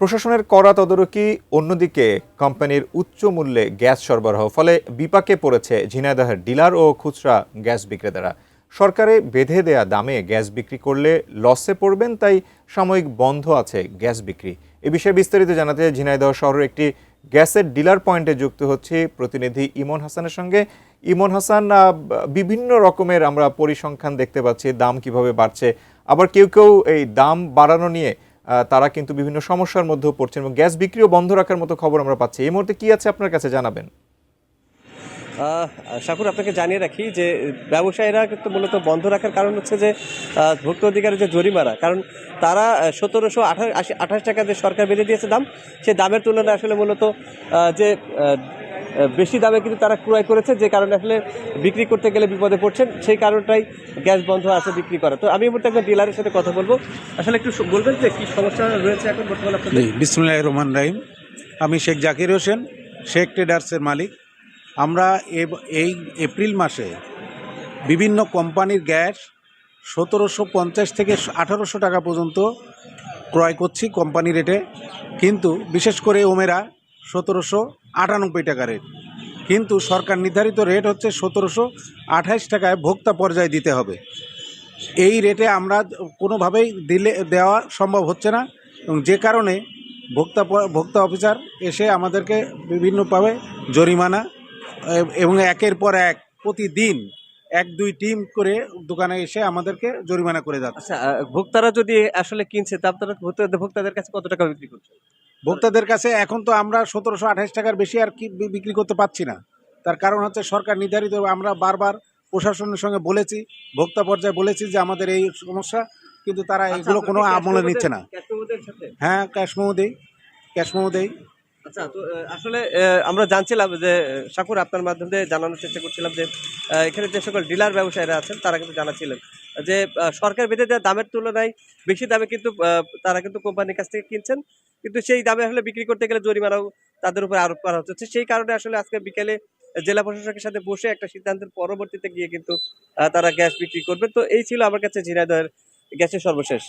প্রশাসনের কড়া তদারকি, অন্যদিকে কোম্পানির উচ্চ মূল্যে গ্যাস সরবরাহ, ফলে বিপাকে পড়েছে ঝিনাইদহের ডিলার ও খুচরা গ্যাস বিক্রেতারা। সরকারে বেঁধে দেয়া দামে গ্যাস বিক্রি করলে লসে পড়বেন, তাই সাময়িক বন্ধ আছে গ্যাস বিক্রি। এ বিষয়ে বিস্তারিত জানাতে ঝিনাইদহ শহরের একটি গ্যাসের ডিলার পয়েন্টে যুক্ত হচ্ছে প্রতিনিধি ইমন হাসানের সঙ্গে। ইমন হাসান, বিভিন্ন রকমের আমরা পরিসংখ্যান দেখতে পাচ্ছি, দাম কিভাবে বাড়ছে, আবার কেউ কেউ এই দাম বাড়ানো নিয়ে তারা কিন্তু বিভিন্ন সমস্যার মধ্যেও পড়ছেন এবং গ্যাস বিক্রিও বন্ধ রাখার মতো খবর আমরা পাচ্ছি। এই মুহূর্তে কি আছে আপনার কাছে জানাবেন। শাকুর, আপনাকে জানিয়ে রাখি যে ব্যবসায়ীরা কিন্তু মূলত বন্ধ রাখার কারণ হচ্ছে যে ভোক্তা অধিকারের যে জরিমানা, কারণ তারা 1728 টাকা যে সরকার বেঁধে দিয়েছে দাম, সেই দামের তুলনায় আসলে মূলত যে বেশি দামে কিন্তু তারা ক্রয় করেছে, যে কারণে আসলে বিক্রি করতে গেলে বিপদে পড়ছেন। সেই কারণটাই গ্যাস বন্ধ আছে বিক্রি করা। তো আমি এই মুহূর্তে একটা ডিলারের সাথে কথা বলবো। আসলে একটু বলবেন যে কি সমস্যা রয়েছে এখন বর্তমানে আপনাদের? বিসমিল্লাহির রহমানির রহিম। আমি শেখ জাকির হোসেন, শেখ ট্রেডার্সের মালিক। আমরা এই এপ্রিল মাসে বিভিন্ন কোম্পানির গ্যাস 1750 থেকে 1800 টাকা পর্যন্ত ক্রয় করছি কোম্পানি রেটে, কিন্তু বিশেষ করে ওমেরা 1798 টাকা রেট, কিন্তু সরকার নির্ধারিত রেট হচ্ছে 1728 টাকায় ভোক্তা পর্যায়ে দিতে হবে। এই রেটে আমরা কোনোভাবেই দেওয়া সম্ভব হচ্ছে না, এবং যে কারণে ভোক্তা অফিসার এসে আমাদেরকে বিভিন্নভাবে জরিমানা এবং একের পর এক প্রতিদিন 1-2 টিম করে দোকানে এসে আমাদেরকে জরিমানা করে যাচ্ছে। আচ্ছা, ভোক্তারা যদি আসলে কিনছে, তা আপনারা ভোক্তাদের কাছে কত টাকা বিক্রি করছে? ভোক্তাদের কাছে এখন তো আমরা 1728 টাকার বেশি আর কি বিক্রি করতে পারছি না। তার কারণ হচ্ছে সরকার নির্ধারিত, আমরা বারবার প্রশাসনের সঙ্গে বলেছি, ভোক্তা পর্যায়ে বলেছি যে আমাদের এই সমস্যা, কিন্তু তারা এগুলো কোনো আমলে নিচ্ছে না। হ্যাঁ, ক্যাশ মেমো দেই। আচ্ছা, তো আসলে আমরা জানছিলাম যে শাকুর, আপনার মাধ্যমে জানানোর চেষ্টা করছিলাম যে এখানে যে সকল ডিলার ব্যবসায়ীরা আছেন তারা কিন্তু জানাচ্ছিলেন যে সরকার বেঁধে দেওয়া দামের তুলনায় বেশি দামে কিন্তু তারা কিন্তু কোম্পানির কাছ থেকে কিনছেন, কিন্তু সেই দামে আসলে বিক্রি করতে গেলে জরিমানাও তাদের উপর আরোপ করা হচ্ছে। সেই কারণে আসলে আজকে বিকেলে জেলা প্রশাসকের সাথে বসে একটা সিদ্ধান্তের পরবর্তীতে গিয়ে কিন্তু তারা গ্যাস বিক্রি করবে। তো এই ছিল আমার কাছে ঝিনাইদহের গ্যাসের সর্বশেষ।